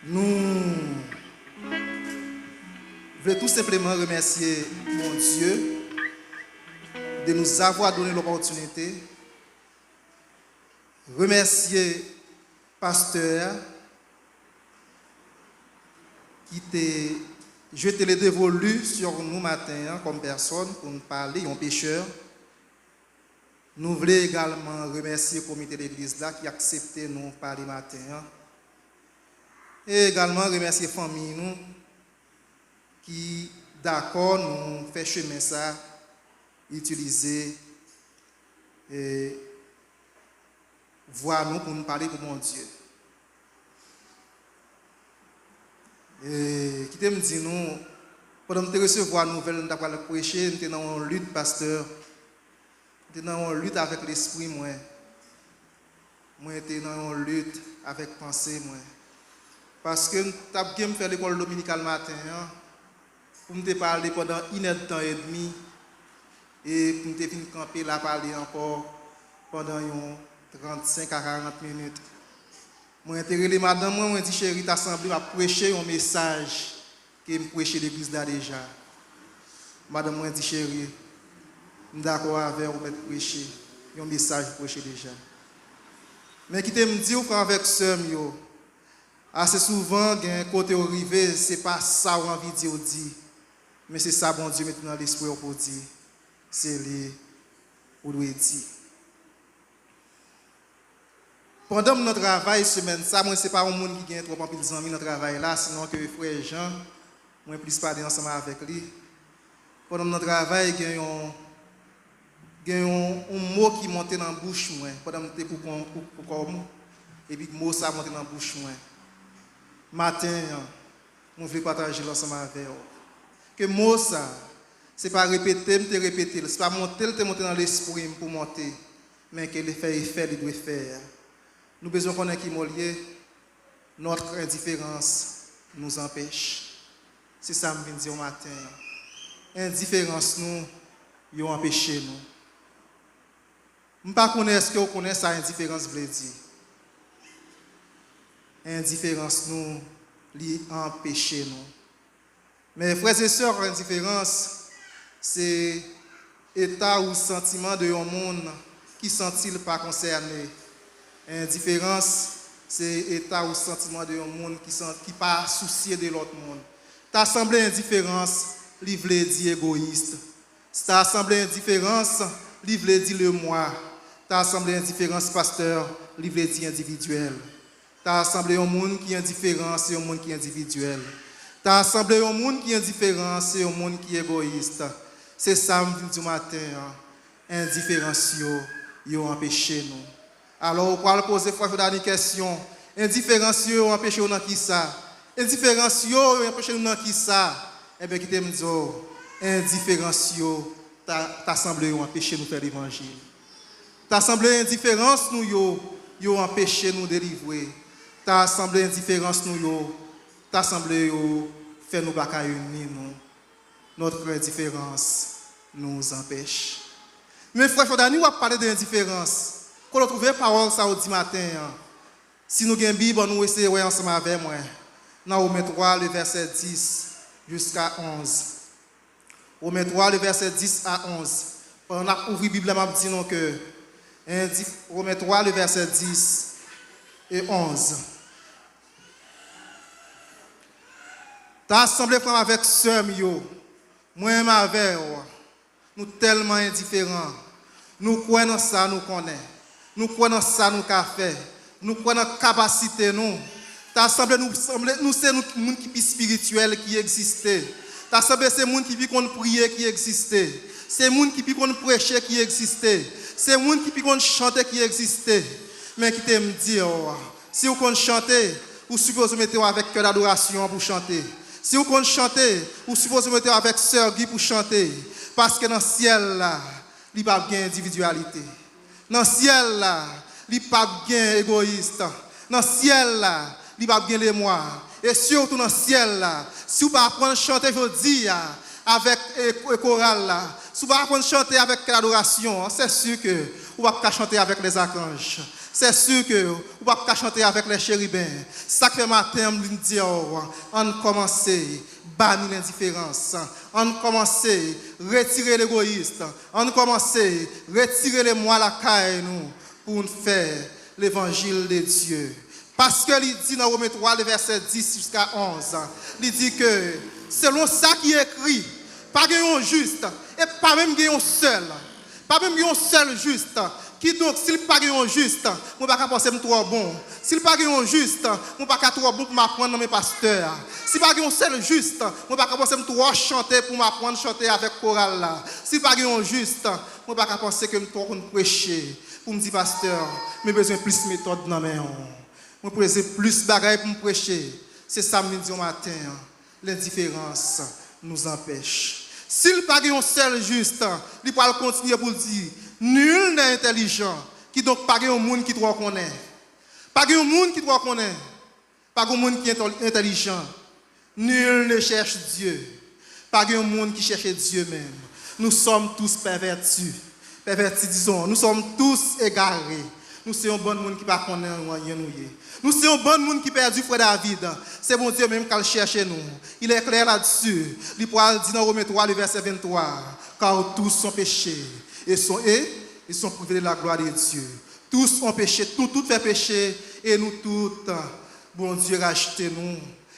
Nous voulons tout simplement remercier mon Dieu de nous avoir donné l'opportunité. Remercier pasteur qui t'a jeté les dévolus sur nous matin comme personne pour nous parler, un pécheur. Nous voulons également remercier le comité de l'église là qui a accepté nous parler matin. Et également remercier la famille nous qui d'accord nous fait chemin ça, utiliser et voir nous pour nous parler pour mon Dieu. Et qui te me dit nous, pendant que nous recevoir la nouvelle, nous avons prêché, nous étions dans une lutte, pasteur. Nous étions dans une lutte avec l'esprit, moi. Moi, j'étais dans une lutte avec pensée, moi. Parce que nous avons bien fait l'école dominicale matin, pour nous parler pendant 1 heure de temps et demi, et pour nous venir camper là, parler encore pendant 35 à 40 minutes. Moi, intéressé madame, moi, dit chérie, t'as semblé à prêcher un message que me prêcher l'église là déjà. Madame, moi, dit chérie, je suis d'accord avec vous pour prêcher un message pour prêcher déjà. Mais qui te me dit, avec sœur, assez souvent, il y a un côté arrivé, ce n'est pas ça qu'on a envie de dire, mais c'est ça, bon Dieu, maintenant l'esprit pour dire, c'est lui pour lui dire. Pendant notre travail, semaine, ça, moi, ce n'est pas un monde qui gagne trop de amis dans le travail là, sinon que frère Jean, moi, plus parler ensemble avec lui. Pendant notre travail, il y a un mot qui monte dans la bouche, moi, pendant que pour comme, et puis le mot ça monte dans la bouche, moi. Matin, je voulais partager l'ensemble avec vous. Que le mot ça, ce n'est pas répéter, ce n'est pas monter dans l'esprit pour monter, mais que le fait il doit faire. Nous besoin qu'on ait qui lié, notre indifférence nous empêche. C'est ça que je viens de dire au matin. Indifférence nous empêche nous. Je ne sais pas ce que vous connaissez ça, indifférence veut dire. Indifférence nous empêche nous. Mais frères et sœurs, indifférence, c'est état ou sentiment de un monde qui ne sent pas concerné. Indifférence, c'est état ou sentiment de un monde qui n'est pas soucié de l'autre monde. Ta semblé indifférence, il veut dire égoïste. Ta semblé indifférence, il veut dire le moi. Ta semblé indifférence, pasteur, il veut dire individuel. Ta semblé un monde qui est indifférent, c'est un monde qui est individuel. Ta semblé un monde qui est indifférent, c'est un monde qui est égoïste. C'est ça, du matin, indifférence, yo empêché nous. Alors, on peut poser une question. Indifférence, empêche nous dans qui ça? Indifférence, empêche nous dans qui ça? Eh bien, qui te me dit, indifférence, t'as semblé empêcher nous faire l'évangile. T'as semblé indifférence, nous, empêche nous délivrer. T'as semblé indifférence, nous, t'as semblé faire nous batailler nous. Notre indifférence nous empêche. Mais frère Chodani, on va parler d'indifférence. Quand on trouve la parole ça au matin, si nous avons une Bible, nous essayons ensemble avec moi. Dans Romains 3, le verset 10 jusqu'à 11. Romains 3, le verset 10 à 11. On a ouvert la Bible, on dit que Romains 3, le verset 10 et 11. T'as assemblé frère avec sœur, moi-même avec nous tellement indifférents. Nous croyons ça, nous connaissons. Nous croyons ça, nous avons fait. Nous croyons la capacité, nous. T'as semblé nous c'est nous monde qui spirituel qui existait. T'as semblé c'est monde qui vit qu'on prier qui existait. C'est monde qui vit qu'on prêcher qui existait. C'est monde qui vit qu'on chanter qui existait. Mais qui t'aime dire si vous comptez chanter, vous supposez mettre avec cœur d'adoration pour chanter. Si vous comptez chanter, vous supposez mettre avec sœur Guy pour chanter parce que dans le ciel là, il n'y a pas d'individualité. Dans le ciel, là, il n'y a pas bien égoïste. Dans le ciel, là, il n'y a pas bien les moi. Et surtout dans le ciel, là, si vous ne pouvez pas chanter, je dis, avec le choral, là, si vous ne pouvez pas chanter avec l'adoration, c'est sûr que vous ne pouvez pas chanter avec les archanges. C'est sûr que vous ne pouvez pas chanter avec les chérubins. Ça fait matin, me dire, on commence à bannir l'indifférence. On commence à retirer l'égoïste. On commence à retirer les mois à la caille nous pour faire l'évangile de Dieu. Parce que il dit dans Romains 3, le verset 10 jusqu'à 11, il dit que selon ça qui est écrit, pas un juste, et pas même un seul. Pas même un seul juste. Qui donc, s'il pas un juste, je ne vais pas penser que je suis trop bon. S'il pas un juste, je ne vais pas trop bon pour m'apprendre dans mes pasteurs. S'il pas un seul juste, je ne vais pas penser que je trop chanter pour m'apprendre à chanter avec chorale là. S'il pas un juste, je ne vais pas penser que je trop prêcher pour me dire pasteur, j'ai besoin de plus de méthode dans mes mains. Je besoin plus de bagages pour me prêcher. C'est ça que je dis au matin. L'indifférence nous empêche. S'il pas un seul juste, il va continuer pour dire nul n'est intelligent, qui donc pas un monde qui doit connaître. Pas un monde qui doit connaître. Pas un monde qui est intelligent. Nul ne cherche Dieu. Pas un monde qui cherche Dieu même. Nous sommes tous pervertis. Pervertis, disons. Nous sommes tous égarés. Nous sommes un bon monde qui ne connaît rien. Nous sommes un bon monde qui perdu frère David. C'est bon Dieu même qui le cherche nous. Il est clair là-dessus. Il parle dans Romains 3, le verset 23. Car tous sont péchés. Ils sont privés de la gloire de Dieu. Tous ont péché, tout fait péché. Et nous tous, bon Dieu, racheté nous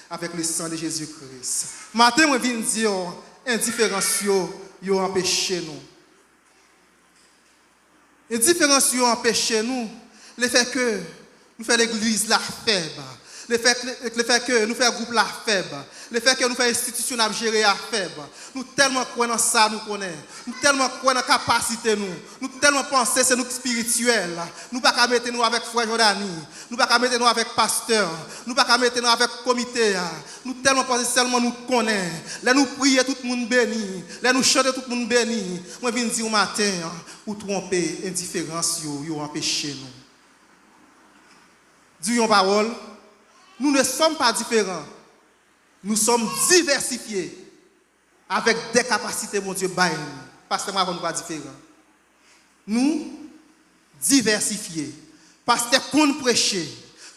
avec le sang de Jésus-Christ. Matin, je viens dire, indifférence, ils ont empêché nous. Indifférence, ils ont empêché nous. Le fait que nous faisons l'église la faible. Le fait que nous faisons groupe la faible. Le fait que nous faisons institution à gérer la faible. Nous tellement croyons dans ça, nous connaissons. Nous tellement croyons dans la capacité, nous tellement pensons que c'est nous spirituel. Nous ne pouvons pas mettre nous avec frère Jordani. Nous ne pouvons pas mettre nous avec pasteur. Nous ne pouvons pas mettre nous avec comité. Nous tellement pensons seulement nous connaissons. Là nous prions, tout le monde béni. Là nous chantons, tout le monde béni. Moi, je viens dire au matin, pour tromper, indifférence, ils ont empêché nous. Disons parole. Nous ne sommes pas différents. Nous sommes diversifiés avec des capacités, mon Dieu, bail. Parce que nous ne sommes pas différents. Nous, diversifiés. Parce qu'on prêchait.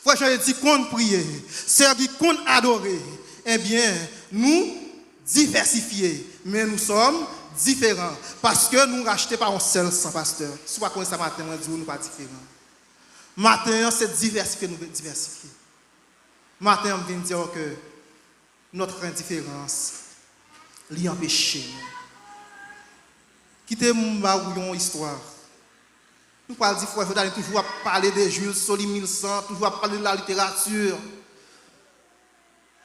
Frère Jean dit qu'on priait. Servi qu'on adorait. Eh bien, nous, diversifiés. Mais nous sommes différents. Parce que nous rachetons par un seul sang, pasteur. Soit qu'on ça matin, nous ne sommes pas différents. Matin, c'est diversifier, nous diversifier. Matin, on vient dire que notre indifférence l'y empêche nous. Quittez-moi une histoire. Nous parlons du frère Jordan, toujours à parler de Jules Soli 1100, toujours à parler de la littérature.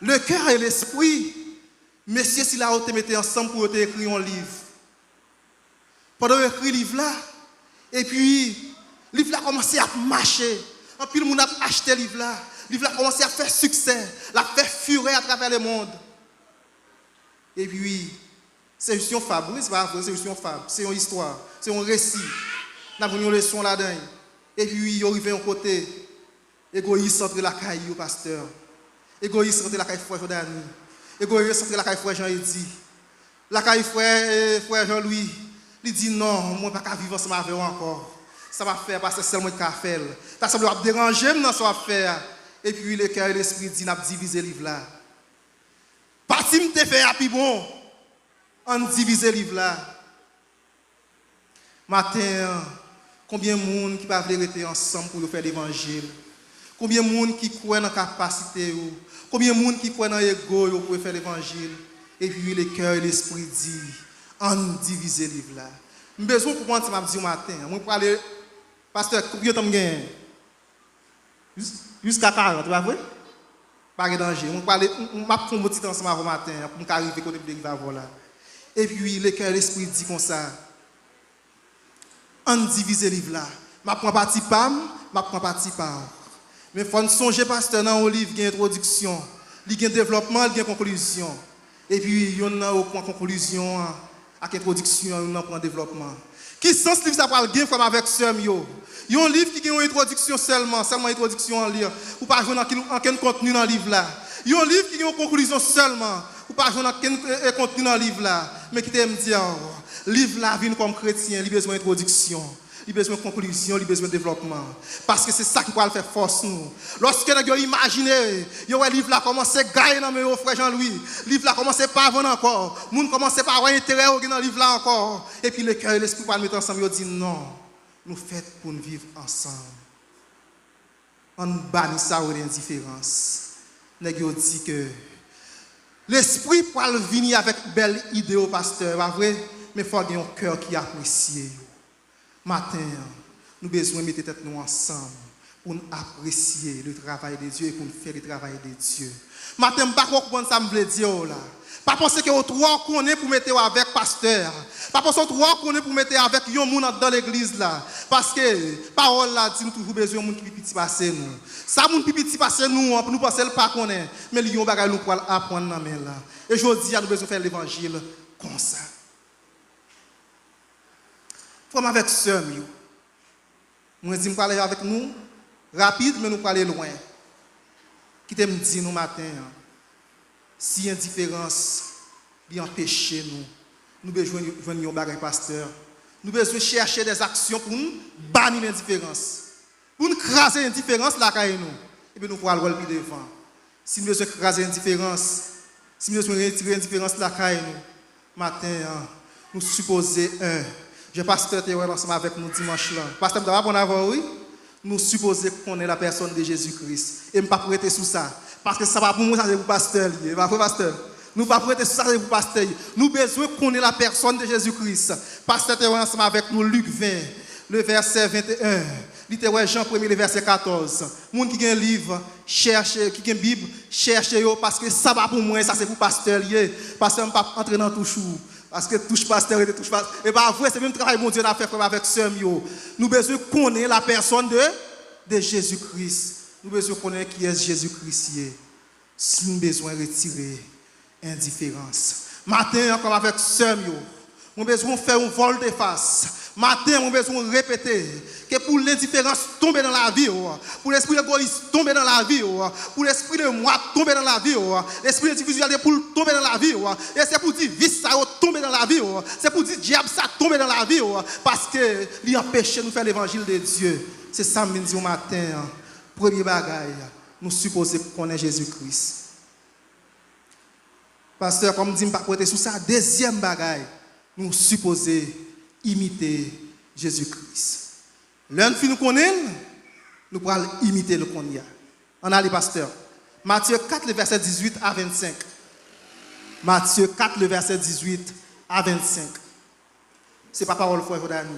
Le cœur et l'esprit, messieurs, si la haute mettez ensemble pour écrire un livre. Pendant écrire le livre là, et puis, le livre là a commencé à marcher. En plus, le monde a acheté le livre là. Le livre a commencé à faire succès, à faire fureur à travers le monde. Et puis, c'est juste une fable, c'est pas vrai, c'est juste une fable, c'est une histoire, c'est un récit. Nous avons une leçon là-dedans. Et puis, il arrive à un côté, égoïste entre la caille au pasteur, égoïste entre la caille frère Jordani, égoïste entre la caille frère Jean-Eddy. La caille frère Jean-Louis, il dit non, moi, je ne peux pas vivre ensemble avec vous encore. Ça va faire parce que c'est seulement qu'à faire. Ça va déranger dans son affaire. Et puis le cœur et l'esprit dit, n'a divisé le livre là. Parti me te fait à plus bon. On divise le livre là. Matin, combien de monde qui va rester ensemble pour faire l'évangile? Combien de monde qui croit dans la capacité? Combien de monde qui croit dans l'ego pour faire l'évangile? Et puis le cœur et l'esprit dit, on divise le livre là. J'ai besoin pour moi, je dis au matin. Je vais aller, pasteur, combien de temps gagne? Jusqu'à 40, tu vas voir? Pas de danger. Je vais aller, je vais prendre un petit temps ensemble au matin pour arriver côté de là. Et puis, le cœur et l'esprit dit comme ça. On divise le livre là. Je prends partie PAM, je prends partie PAM. Mais il faut songer, pasteur, dans le livre, il y a une introduction, il y a un développement, il y a une conclusion. Et puis, il y a une conclusion. Avec introduction, on prend développement. Qui sens livre ça parle bien comme avec Sam yo. Il y a un livre qui a une introduction seulement introduction en lire. Ou pas jouer dans quel contenu dans le livre là. Il y a un livre qui a une conclusion seulement. Ou pas jouer dans quel contenu dans le livre là. Mais qui t'aime dire, livre là vient comme chrétien, il a besoin d'introduction. il a besoin de conclusion, il a besoin de développement. Parce que c'est ça qui va faire force nous. Lorsque nous imaginez, le livre là commence à gagner dans mes frère Jean-Louis, le livre là commence pas à vendre encore, le monde commence pas à avoir intérêt dans le livre là encore. Et puis le cœur et l'esprit va mettre ensemble, il dit non, nous faisons pour nous vivre ensemble. On bannit ça ou l'indifférence. Nous dit que l'esprit peut venir avec belle idée au pasteur, pas vrai? Mais il faut avoir un cœur qui apprécie. Matin, nous avons besoin de mettre tête nous ensemble pour nous apprécier le travail de Dieu et pour nous faire le travail de Dieu. Matin, je ne sais pas comprendre ça me dire là. Pas penser que trois qu'on est pour mettre avec pasteur. Pas penser que trois qu'on est pour mettre avec un monde dans l'église là. Parce que parole là dit nous toujours besoin de monde qui petit passer nous. Ça monde qui petit passer nous pour nous penser pas qu'on est. Mais il y a un bagage nous pour apprendre dans main là. Et je dis nous besoin faire l'évangile comme ça. Comme avec sœur, moi dis parler avec nous rapide mais nous parler loin. Qui te me dit nous matin si indifférence lui empêche nous besoin de joindre un bagage pasteur. Nous besoin chercher des actions pour nous bannir l'indifférence. Pour nous craser l'indifférence là caille nous et puis nous pourrons le plus devant. Si nous besoin craser l'indifférence, si nous besoin retirer l'indifférence là caille nous matin nous supposer je pasteur était ensemble avec nous dimanche là. Pasteur d'abord bon avant oui. Nous supposer qu'on est la personne de Jésus-Christ et ne pas prêter sous ça parce que ça va pour moi ça c'est pour pasteur lié. Va pasteur. Nous pas prêter sous ça c'est pour pasteur. Nous besoin qu'on est la personne de Jésus-Christ. Pasteur était ensemble avec nous Luc 20 le verset 21. Littéralement Jean 1er le verset 14. Monde qui a un livre cherchez qui a une Bible cherchez parce que ça va pour moi ça c'est pour pasteur lié. Pasteur ne pas entrer dans tout chou. Parce que touche pasteur et touche pasteur. Et bien, vrai, c'est même travail mon Dieu a fait comme avec sœur Mio. Nous besoin connaître la personne de Jésus-Christ. Nous besoin connaître qui est Jésus-Christ. Si nous besoin retirer indifférence. Matin, comme avec sœur Mio, nous besoin faire un vol de face. Matin, nous besoin répéter que pour l'indifférence tomber dans la vie, pour l'esprit d'égoïsme tomber dans la vie, pour l'esprit de moi tomber dans la vie, l'esprit d'individualité pour tomber dans la vie, et c'est pour dire vice ça tomber dans la vie, c'est pour dire diable ça tomber dans la vie, parce que il empêche de nous faire l'évangile de Dieu. C'est ça que je dis au matin, premier bagaille, nous supposons qu'on est Jésus-Christ. Pasteur, comme dit, je ne pas prêter sous ça, deuxième bagaille, nous supposons imiter Jésus-Christ. L'un de nous connaît, nous pourrons imiter le qu'on y a. On a les pasteurs. Matthieu 4, le verset 18 à 25. Matthieu 4, le verset 18 à 25. Ce n'est pas parole frère Dani.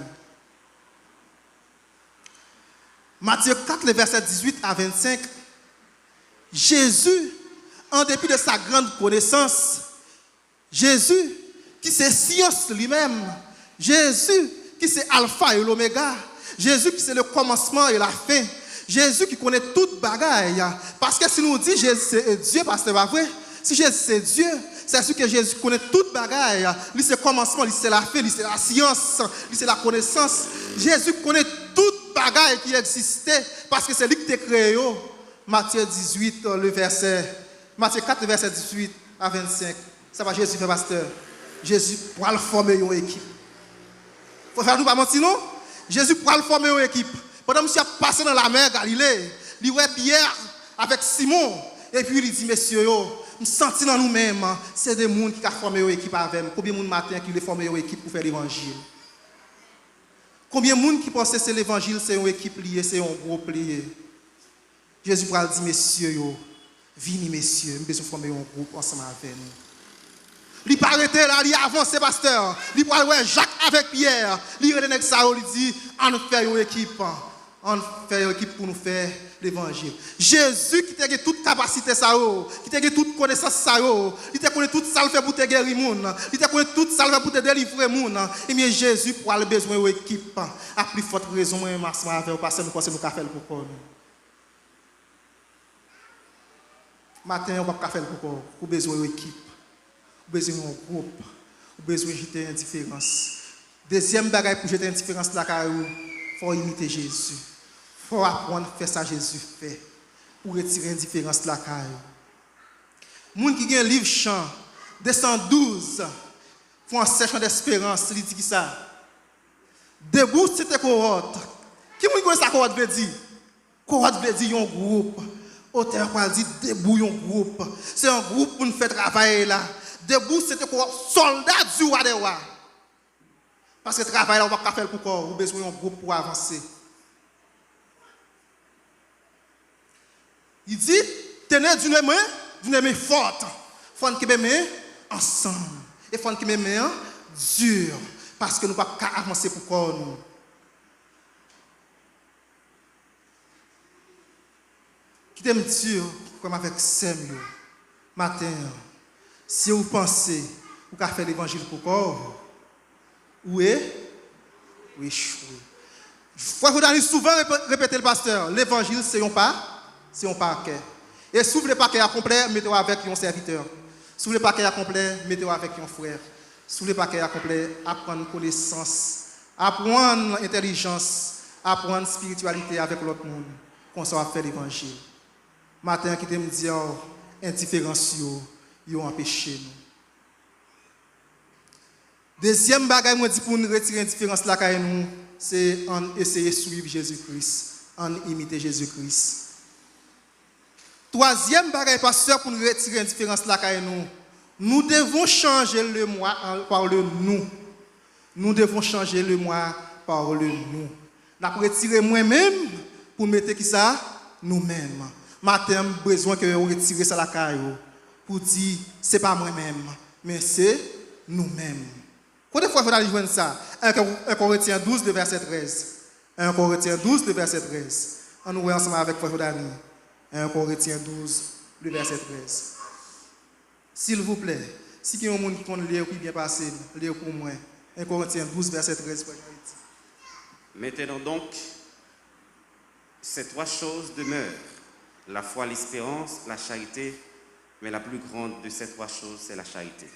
Matthieu 4, le verset 18 à 25. Jésus, en dépit de sa grande connaissance, Jésus, qui c'est science lui-même, Jésus, qui c'est alpha et l'oméga, Jésus, qui c'est le commencement et la fin, Jésus qui connaît toute bagaille. Parce que si nous dit Jésus c'est Dieu, parce que c'est pas vrai, si Jésus c'est Dieu, c'est sûr que Jésus connaît toute bagaille. Lui c'est le commencement, lui c'est la fin, lui c'est la science, lui c'est la connaissance. Jésus connaît toute bagaille qui existait parce que c'est lui qui t'a créé. Matthieu 18, le verset, Matthieu 4, le verset 18 à 25. Ça va Jésus fait pasteur. Jésus pourra le former une équipe. Il faut faire nous pas mentir non? Jésus pourra le former une équipe. Pendant que monsieur a passé dans la mer Galilée, il voit Pierre avec Simon. Et puis il dit, messieurs, nous sentons dans nous-mêmes, c'est des gens qui ont formé une équipe avec nous. Combien de gens matin qui ont formé une équipe pour faire l'évangile? Combien de gens qui pensent que c'est l'évangile, c'est une équipe liée, c'est un groupe lié? Jésus pourra dire, messieurs, venez messieurs, nous devons former un groupe ensemble avec nous. Il pas arrêté là, il avance, pasteur. Il parle ouais Jacques avec Pierre. Il rené ça, il dit on fait une équipe. On fait une équipe pour nous faire l'évangile. Jésus qui a toute capacité ça, qui a toute connaissance ça, il a connaît toute ça fait pour te guérir monde. Il a connaît toute ça pour te délivrer monde. Et bien Jésus pour le besoin d'une équipe. À plus forte raison moi ensemble avec parce que nous pensons nous faire pour nous. Matin on va faire pour besoin d'une équipe. Besoin d'un groupe, besoin de jeter indifférence. Deuxième bagaille pour jeter indifférence là, il faut imiter Jésus. Il faut apprendre à faire ça Jésus fait pour retirer indifférence là. Les gens qui ont un livre chant, 212, font un sèche d'espérance, il dit ça. Debout, c'était cohorte. Qui vous connaît ça cohorte veut dire? Cohorte veut dire un groupe. Auteur quoi dit debout un groupe. C'est un groupe pour nous faire travailler là. Debout, c'était cohorte soldat du Wadewa. Parce que travail là, on va pas faire pour corps, on a besoin d'un groupe pour avancer. Il dit, tenez d'une main forte. Il faut que nous mains ensemble. Il faut que nous mains dures. Parce que nous ne pouvons pas avancer pour corps nous. Qui t'aime dur, comme avec Samuel, matin, si vous pensez, vous pouvez faire l'évangile pour corps, où est? Ou échouer. Faut que vous souvent répéter le pasteur, l'évangile c'est un pas, c'est un paquet. Et si vous voulez paquet complet, mettez-vous avec un serviteur. Si vous voulez paquet complet, mettez-vous avec un frère. Si vous voulez paquet complet, apprendre connaissance, apprendre intelligence, apprendre spiritualité avec l'autre monde. Qu'on soit faire l'évangile. Matin qui te me dit indifférence yo empêché nous. Deuxième bagaille moi dit pour nous retirer indifférence là kay nous, c'est en essayer de suivre Jésus-Christ, en imiter Jésus-Christ. Troisième bagaille pasteur pour nous retirer indifférence là kay nous, nous devons changer le moi par le nous. Nous devons changer le moi par le nous. N'a retirer moi-même pour mettre qui ça nous-mêmes. Matin besoin que vous retirez ça la caillou pour dire c'est pas moi-même mais c'est nous-mêmes. Combien de fois vous allez joindre ça? 1 Corinthiens 12 le verset 13. 1 Corinthiens 12 le verset 13. On nous voit ensemble avec Frère Dani. 1 Corinthiens 12 le verset 13. S'il vous plaît, si il y a un monde qui compte lire qui bien passé, lire pour moi. 1 Corinthiens 12 verset 13. Maintenant donc, ces trois choses demeurent. La foi, l'espérance, la charité, mais la plus grande de ces trois choses, c'est la charité.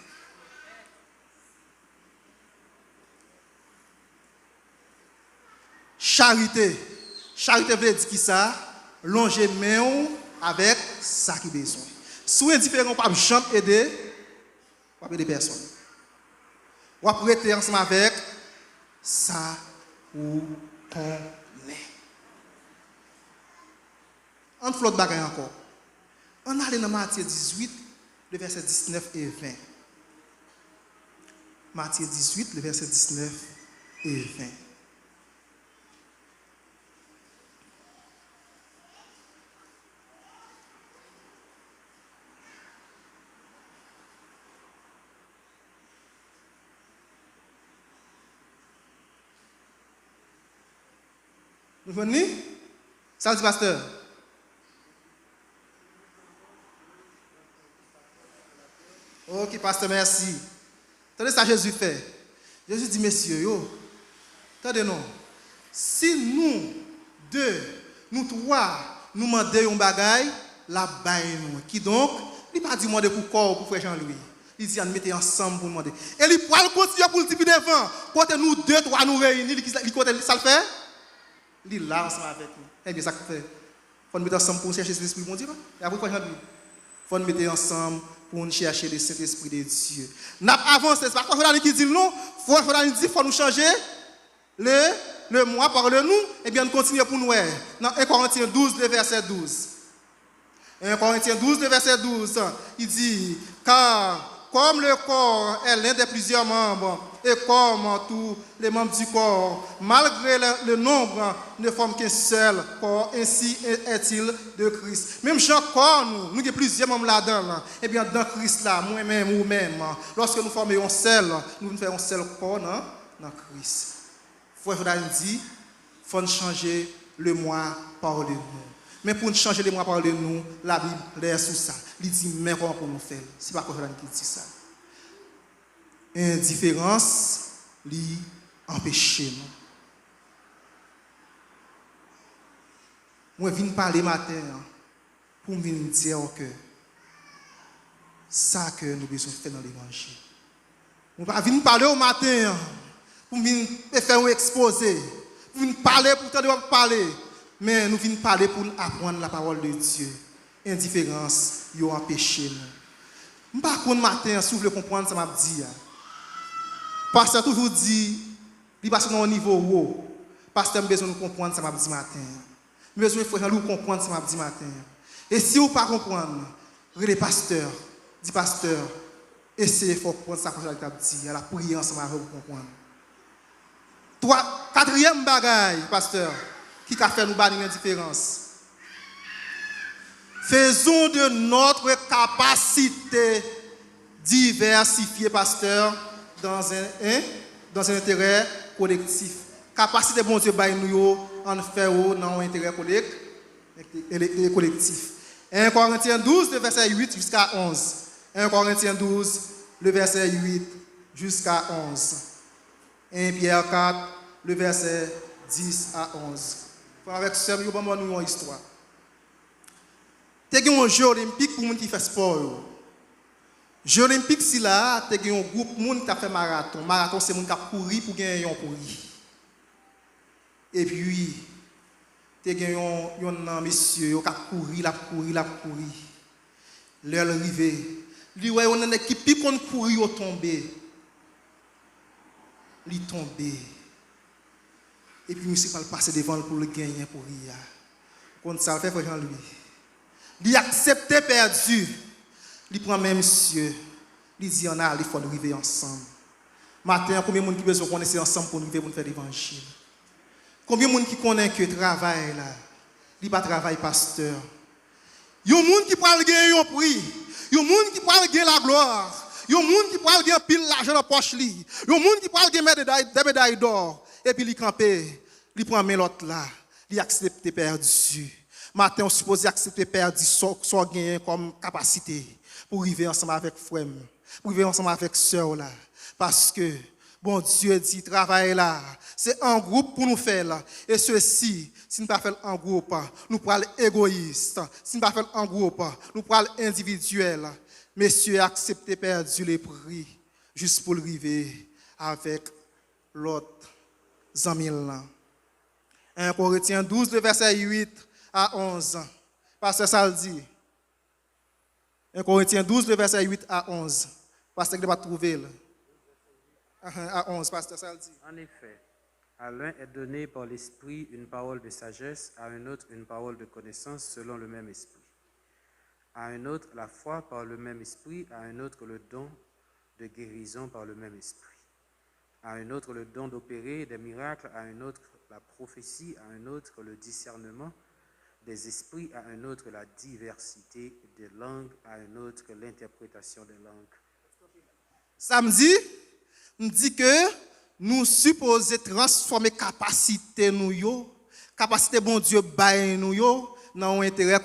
Charité. Charité veut dire qui ça? Longer main avec ça qui besoin. Si vous êtes indifférent, vous ne pouvez jamais aider personne. Vous pouvez prêter ensemble avec ça ou qu'on est. On flotte bagaille encore. On allait dans Matthieu 18, le verset 19 et 20. Matthieu 18, le verset 19 et 20. Vous venez? Ça le dit pasteur. Ok, pasteur, merci. Attendez ça, Jésus fait. Jésus dit, messieurs, attendez non. Si nous deux, nous trois, nous demandons un bagaille, la baille nous. Qui donc? Il n'a pas dit demander pour corps pour frère Jean-Louis. Il dit, mettez ensemble pour demander. Et il pourra continuer pour le dire devant. Quand nous deux, trois, nous réunir, ça le fait? Il est là ensemble avec nous. Eh bien, ça fait. Il faut nous mettre ensemble pour chercher l'Esprit de Dieu. Et après, il faut nous mettre ensemble pour chercher le Saint-Esprit de Dieu. Nous avancé, c'est pas quoi qui dit non. Il faut nous changer le moi par le nous. Eh bien, nous continuons pour nous. Dans 1 Corinthiens 12, le verset 12. 1 Corinthiens 12, le verset 12. Il dit, car comme le corps est l'un des plusieurs membres, et comme tous les membres du corps, malgré le nombre, ne forment qu'un seul corps, ainsi est-il de Christ. Même Jean corps, nous avons plusieurs membres là-dedans. Eh bien, dans Christ, là, moi-même ou même, lorsque nous formons un seul, nous faisons un seul corps dans Christ. Frère dit, il faut changer le moi par le nous. Mais pour changer le moi par le nous, la Bible l'air sous ça. Il dit, mais comment pour nous faire? Ce n'est pas quoi qui dit ça. Indifférence lui empêche nous. Moi, je viens parler matin pour me dire que ça que nous devons faire dans l'évangile. Je viens parler au matin pour me faire un exposé. Pour me parler pour t'entendre parler. Mais nous venons parler pour apprendre la parole de Dieu. Indifférence, il empêche nous. Je ne sais pas si matin, si vous voulez comprendre, ça m'a dit. Parce que toujours dit, Il passe au niveau haut. Pasteur, j'ai besoin de comprendre ça m'a dit matin. J'ai besoin de frère comprendre ça m'a dit matin. Et si vous ne pas comprendre, les pasteurs, dit pasteur, essayez de comprendre ça que je dit. La prière ensemble avec vous comprendre. Quatrième bagaille, pasteur, qui a fait nous bannir l'indifférence. Faisons de notre capacité diversifiée, pasteur, dans un intérêt collectif. Capacité, bon Dieu, nous en faire dans un intérêt collectif. 1 Corinthiens 12, le verset 8 jusqu'à 11. 1 Corinthiens 12, le verset 8 jusqu'à 11. 1 Pierre 4, le verset 10 à 11. Avec ce, nous avons une histoire. Il y a un jeu olympique pour les gens qui font sport. Jeux olympiques, si là, il y a un groupe de gens qui fait marathon. Marathon, c'est les gens qui courent pour gagner un courir. Et puis, il y a un monsieur qui a couru. L'heure arrivée. Il y a une équipe qui court, il est tombé. Il est tombé. Et puis, monsieur va passer devant pour le gagner pour rire. Comme ça, fait Jean-Louis. Il accepte perdu. Il prend même monsieur. Il dit on a il faut arriver ensemble. Matin, combien de gens qui besoin connaître ensemble pour nous faire l'évangile? Combien de gens qui connaissent que travail là? Il pas travail pasteur. Il y a des gens qui parlent gagner un prix. Il y a des gens qui parlent gagner la gloire. Il y a des gens qui parlent gagner pile l'argent dans poche li. Il y a des gens qui parlent gagner des médailles d'or. Et puis il campe, il prend main l'autre là, il accepte perdu. Matin on suppose accepter perdu soit gagner comme capacité pour arriver ensemble avec frère, pour arriver ensemble avec sœur là parce que bon Dieu dit travail là, c'est un groupe pour nous faire là et ceci si nous pas faire en groupe, nous parlons égoïste. Si nous pas faire en groupe, nous parlons individuel. Messieurs accepter perdu les prix juste pour arriver avec l'autre amis là. 1 Corinthiens 12, le verset 8 à 11. Pasteur ça le dit. 1 Corinthiens 12, le verset 8 à 11. Pasteur qui va trouver là. À 11, pasteur ça le dit. En effet, à l'un est donné par l'Esprit une parole de sagesse, à un autre une parole de connaissance selon le même Esprit. À un autre la foi par le même Esprit, à un autre le don de guérison par le même Esprit. À un autre le don d'opérer des miracles, à un autre la prophétie, à un autre le discernement des esprits, à un autre la diversité des langues, à un autre l'interprétation des langues. Samedi, on dit que nous supposons transformer capacité nous capacité bon Dieu bail nous dans un intérêt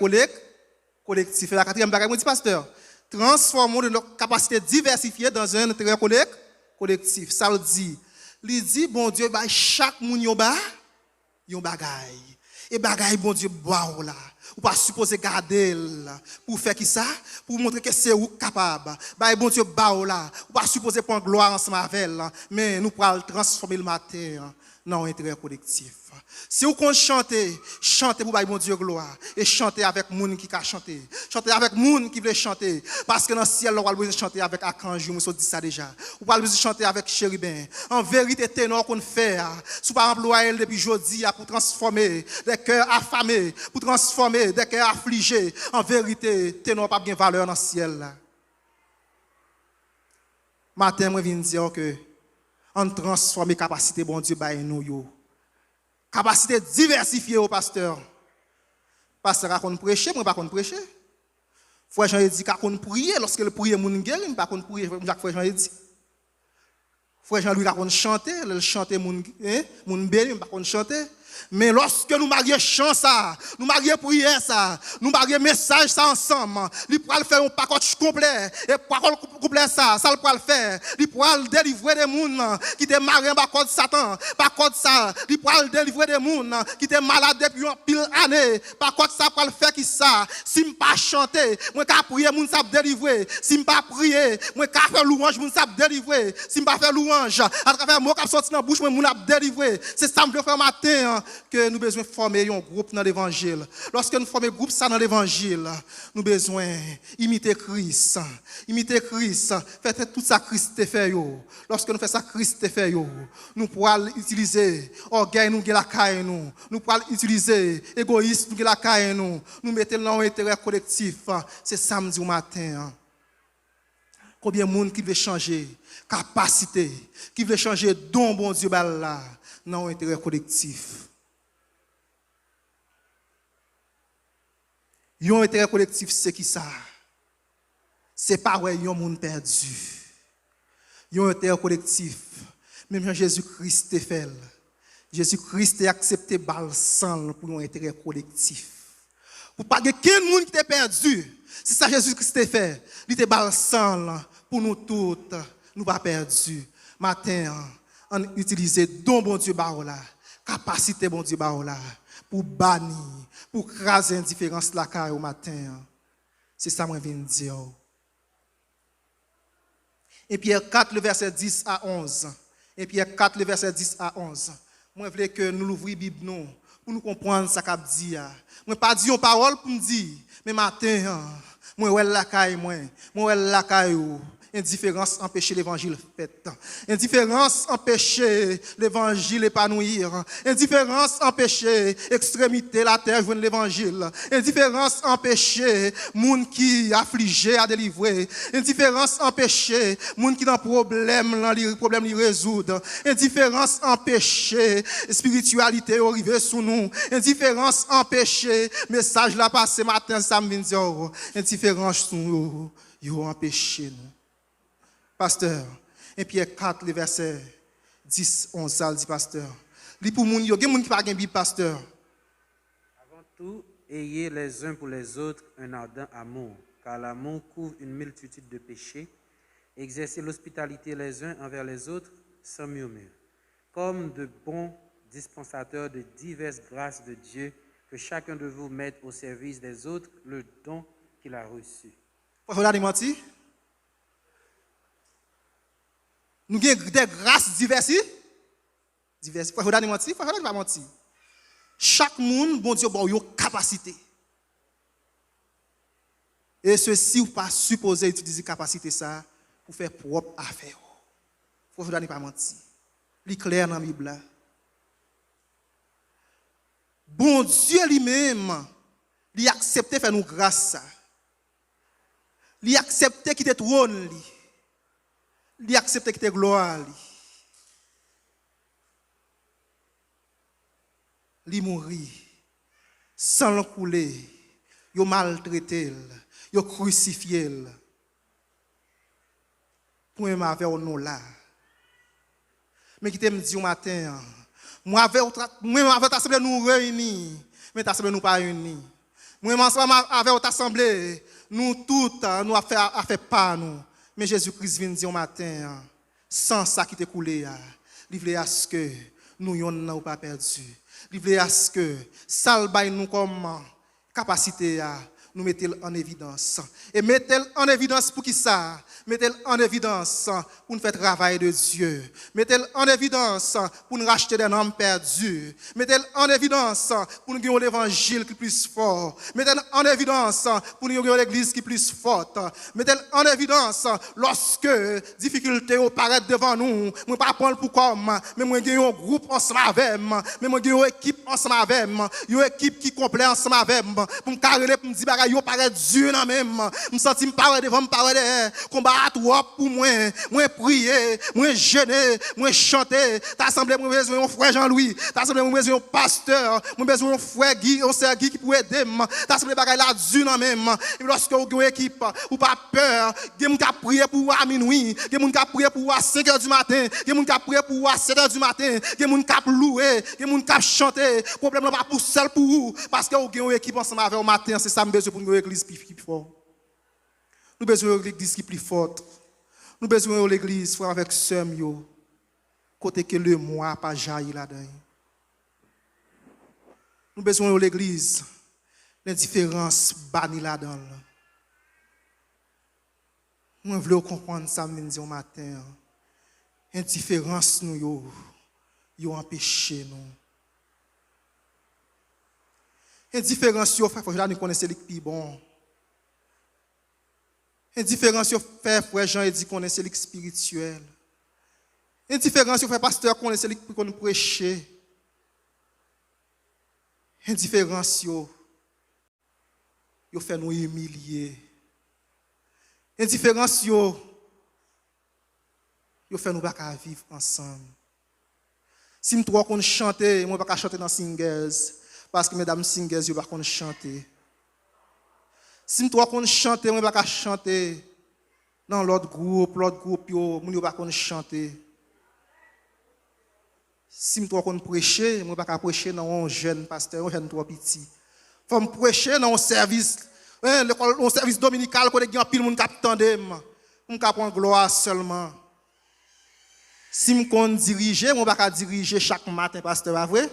collectif. La quatrième bagage, dit pasteur, transformons notre capacité diversifiée dans un intérêt collectif. Ça veut dire, il dit bon Dieu bail chaque moun yo ba yon bagay. Et bagay bon Dieu ba là. Ou pas supposé garder là pour faire qui ça? Pour montrer que c'est ou capable. Bail bon Dieu ba là. Ou pas supposé prendre gloire ensemble avec là, mais nous pour transformer le matin dans un intérêt collectif. Si vous comptez chanter, chantez pour bon Dieu gloire et chantez avec moun qui a chanté. Chantez avec moun qui veut chanter parce que dans le ciel on va besoin chanter avec Archange, on dit ça déjà. On va besoin chanter avec chérubin. En vérité ténor qu'on fait, sous par employer depuis jeudi pour transformer des cœurs affamés, pour transformer des cœurs affligés. En vérité ténor pas bien valeur dans le ciel là. Matin moi viens dire que on transforme capacité bon Dieu bail nous yo. Capacité diversifiée au pasteur. Pasteur a qu'on prêcher, moi pas qu'on prêcher. Frère Jean dit qu'on prier lorsque le prier moun guéri, pas qu'on prier Jacques frère Jean dit. Frère Jean lui a qu'on chanter, le chanter moun béni, pas qu'on chanter. Mais lorsque nous marions chant ça, nous marions prière ça, nous marions message ça ensemble, il pourra le faire un package complet. Et package complet ça le pourra le faire. Il pourra le délivrer des gens qui étaient mariés par code Satan. Par code ça, il pourra le délivrer des gens qui étaient malades depuis une pile année. Par code ça pourra le faire qui ça. Si je pas chanter, moi qu'à prier moun ça délivrer. Si je pas prier, moi qu'à faire louange moun ça délivrer. Si je pas faire louange, à travers moi qui sorti dans bouche moi moun a délivrer. C'est ça me veut faire matin. que nous besoin former un groupe dans l'évangile. Lorsque nous formons un groupe ça dans l'évangile, nous besoin imiter Christ. Imiter Christ, faire tout ça Christ te fait yo. Lorsque nous faisons ça Christ te fait yo, nous pourrons utiliser orgueil nous la caille nous. Nous pourrons utiliser égoïsme nous la caille nous. Nous mettons dans un intérêt collectif. C'est samedi au matin. Combien de monde qui veut changer capacité, qui veut changer don bon Dieu là dans un intérêt collectif. Un intérêt collectif c'est qui ça? C'est pas ouais un monde perdu. Un intérêt collectif. Même Jésus-Christ est fait. Jésus-Christ a accepté balsan pour un intérêt collectif. Pour pas que quelqu'un monde qui est perdu. C'est ça Jésus-Christ a fait. Il était balsan pour nous toutes. Nous pas perdus. Matin, on utilise don bon Dieu barola, capacité bon Dieu barola pour bannir, pour craser indifférence la carrière au matin. C'est ça que je viens de dire. Et Pierre 4, le verset 10 à 11. Et Pierre 4, le verset 10 à 11. Moi, je veux que nous l'ouvrions la Bible nous, pour nous comprendre ce qu'il dit. Moi, pas dire une parole pour me dire, mais matin, moi, la caille, moi, la caille. Indifférence empêche l'évangile fait. Indifférence empêche l'évangile épanouir. Indifférence empêche extrémité la terre joindre l'évangile. Indifférence empêche moun qui affligé à délivrer. Indifférence empêche moun qui dans problème li résoudre. Indifférence empêche spiritualité arriver sous nous. Indifférence empêche message la passer matin samedi. Indifférence nous yo empêche nous. Pasteur, et Pierre 4, le verset 10, 11, ça dit pasteur. Li pour moun yo, gen moun qui pa gen Bible pasteur. Avant tout, ayez les uns pour les autres un ardent amour, car l'amour couvre une multitude de péchés. Exercez l'hospitalité les uns envers les autres sans murmure, comme de bons dispensateurs de diverses grâces de Dieu, que chacun de vous mette au service des autres le don qu'il a reçu. Vous avez menti? Nous avons des grâces diverses. Vous avez menti? Vous n'avez pas menti. Chaque monde, bon Dieu, a une capacité. Et ceci, vous pas supposé utiliser capacité ça pour faire propre affaire. Vous n'avez pas menti. C'est clair dans la Bible. Bon Dieu lui-même, il a accepté de faire nous grâce. Il a accepté qu'il te trône. Il a accepté qu'il te gloire. Il mourit sans le couler. Il maltraité. Il crucifié. Pour me avec nous là. Mais qui te me dit au matin, moi avec l'assemblée nous réunis, mais l'assemblée nous pas réunis. Moi avec l'assemblée, nous toutes nous a fait pas nous. Mais Jésus-Christ vient dire au matin, sans ça qui t'est coulé, livré à ce que nous n'avons pas perdu. Livré à ce que ça nous comme capacité nous mettez en évidence. Et mettez en évidence pour qui ça? Mettez en évidence pour nous faire travail de Dieu. Mettez en évidence pour nous racheter des âmes perdues. Mettez en évidence pour nous gagner l'évangile qui est plus fort. Mettez en évidence pour nous gagner l'église qui est plus forte. Mettez en évidence lorsque difficultés apparaissent devant nous. Moi pas prendre pour comme, mais moi gagner un groupe ensemble avec moi. Mais moi gagner une équipe ensemble avec moi. Une équipe qui complète ensemble avec moi. Pour me carrer pour me dire yo paraît Dieu dans même me senti me parler devant me parler combat toi pour moi prier moi jeûner moi chanter t'as semblé moi besoin un frère Jean-Louis t'as semblé moi besoin un pasteur moi besoin un frère Guy un sœur Guy qui pour aider t'as semblé bagaille là Dieu dans même et lorsque vous avez une équipe ou pas peur des moun qui prier pour à minuit des moun qui prier pour à 5h du matin des moun qui prier pour à 7h du matin des moun qui louer des moun qui chanter problème pas pour seul pour vous parce que vous avez une équipe ensemble avec au matin c'est ça me besoin pour une église plus forte. Nous avons besoin d'une église qui est plus forte. Nous avons besoin de l'église frère avec sœur yo. Côté que le moi pas jailli là-dedans. Nous avons besoin de l'église l'indifférence bannie là-dedans. Nous voulons comprendre ça au matin. Indifférence nous yo empêché nous. Indifférence, frère, faut jamais connaître celui qui est bon. Indifférence, frère Jean, il dit qu'on est celui qui est spirituel. Indifférence, frère pasteur, qu'on est celui qui peut prêcher. Indifférence, yo fait nous humilier. Indifférence, yo fait nous pas vivre ensemble. Si je dois chanter, moi pas chanter dans singers parce que mesdames singers yo pas chanter. Si je dois chanter, moi pas chanter dans l'autre groupe yo pas chanter. Si je dois prêcher, moi pas prêcher dans un jeune pasteur, un jeune trop petit. Faut me prêcher dans un service dominical où il y a pile monde qui attendait, on ka prendre gloire seulement. Si je compte diriger, je ne peux pas diriger chaque matin, pasteur, pas vrai?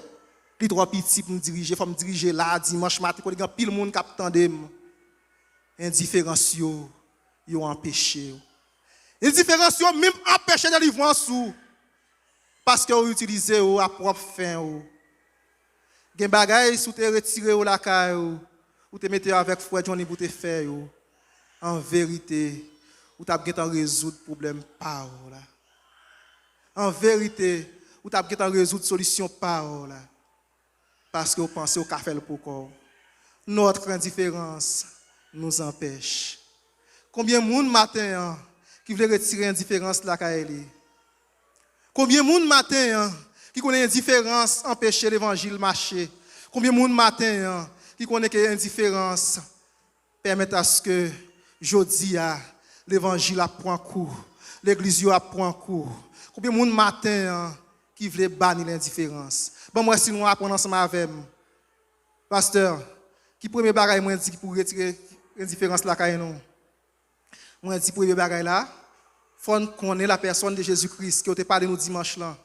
Il est trop petit pour me diriger, il faut me diriger là, dimanche matin, quand il y a pile monde qui attendait. Indifférence, yo empêché. Indifférence, yo même empêché de délivrance parce que vous utilisez à propre fin. Gen bagay sou te retiré ou la caille ou te mettez avec frère Johnny pour te faire en vérité ou t'a bien résoudre problème par là. En vérité, ou t'a bien résoudre solution par là. Parce que vous pensez au café le pourquoi. Notre indifférence nous empêche. Combien de monde matin qui veut retirer l'indifférence la caille? Combien de monde matin qui connaît l'indifférence empêcher l'évangile marcher? Combien de monde matin qui connaît que l'indifférence permet à ce que jodi l'évangile a point court, l'église a point court. Combien de monde matin qui veut bannir l'indifférence? Bon moi si nous apprenons ensemble avec pasteur, qui premier bagaille moi dit pour retirer l'indifférence la caille non. Moi dit premier bagaille là, faut connaître la personne de Jésus-Christ qui a parlé nous dimanche là.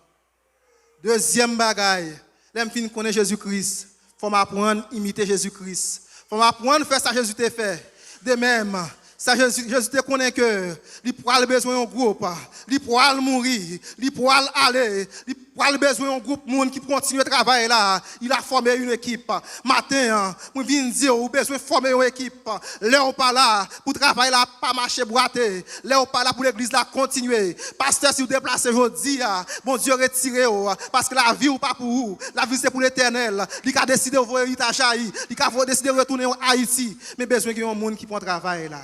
Deuxième bagaille, l'aime fin connaître Jésus-Christ, faut m'apprendre à imiter Jésus-Christ. Faut m'apprendre à faire ça Jésus t'a fait. De même, ça Jésus te connaît que il pourra besoin d'un groupe, il pourra mourir, il pourra aller, il pourra besoin d'un groupe monde qui continue à travailler là, il a formé une équipe. Matin, moi viens dire ou besoin former une équipe. Là on pas là pour travailler là pas marcher boiter. Là on pas là pour l'église là continuer. Pasteur si vous déplacez aujourd'hui, bon Dieu retirez parce que la vie ou pas pour vous, la vie c'est pour l'éternel. Il a décidé de voir héritage Haïti, il a décidé de retourner en Haïti, mais besoin qu'il y ait un monde qui prend travail là.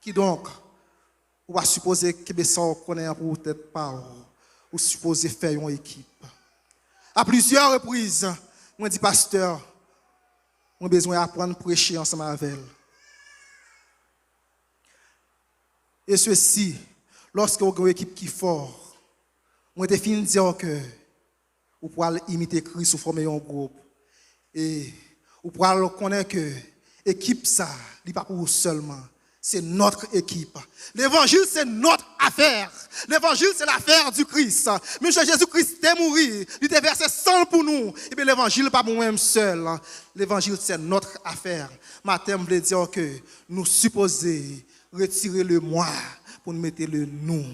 Qui donc, on va supposer que ça connaît pour tête pas ou supposer faire une équipe. À plusieurs reprises, moi dis pasteur, on a besoin d'apprendre à prêcher ensemble avec elle. Et ceci, lorsque vous avez une équipe qui est forte, moi te fin dire que vous pouvez imiter Christ ou former un groupe. Et vous pouvez connaître que l'équipe ça, n'est pas pour vous seulement. C'est notre équipe. L'évangile, c'est notre affaire. L'évangile, c'est l'affaire du Christ. Même si Jésus-Christ est mort, il était versé sang pour nous. Et bien l'évangile, pas pour moi-même seul. L'évangile, c'est notre affaire. Matin, je voulais dire que nous supposons retirer le moi pour nous mettre le nous.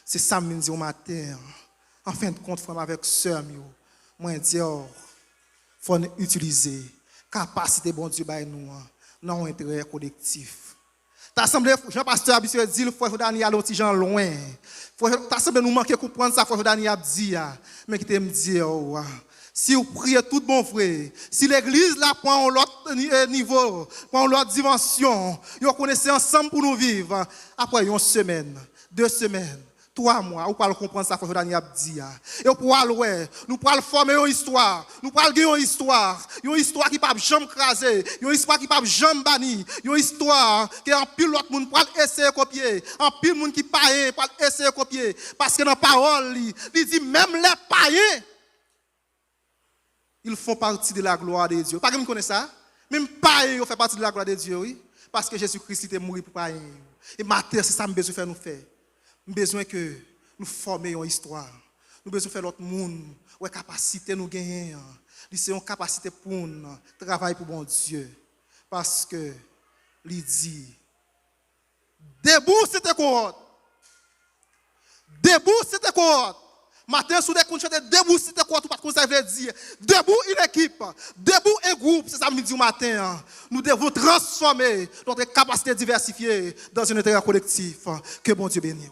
C'est ça que je dis au matin. En fin de compte, frère, avec sœur, moi, je dis, il faut utiliser la capacité bon Dieu par nous dans un intérêt collectif. T'assemblée, Jean-Pasteur habitué dit, le frère Daniel a gens loin. T'assemblée nous manquer comprendre ça, frère Daniel a dit, mais qui te me dit, si vous priez tout bon frère, si l'église là prend l'autre niveau, prend l'autre dimension, vous connaissez ensemble pour nous vivre, après une semaine, 2 semaines, 3 mois, vous pouvez comprendre ça, frère Daniel a dit. Et vous pouvez nous pouvons former une histoire, nous pouvons gagner une histoire qui ne peut pas jamais craser, une histoire qui ne peut pas jamais bannir, une histoire qui en pile l'autre monde peut essayer de copier, en pile monde qui païen peut essayer de copier, parce que dans la parole, il dit même les païens, ils font partie de la gloire de Dieu. Pas que vous connaissez ça? Même païens font partie de la gloire de Dieu, oui, parce que Jésus-Christ était mort pour païens. Et maintenant, c'est ça que nous besoin de faire nous faire. Nous avons besoin que nous formions une histoire. Nous avons besoin de faire l'autre monde. Ouais, capacité nous gagner. C'est une capacité pour nous travailler pour bon Dieu. Parce que, il dit, debout c'était quoi? Debout c'était quoi? Matin, sous des coups, debout c'était quoi? Tout pas qu'on savait dire. Debout une équipe. debout et groupe, c'est ça midi au matin. Nous devons transformer notre capacité diversifiée dans un intérêt collectif. Que bon Dieu bénisse.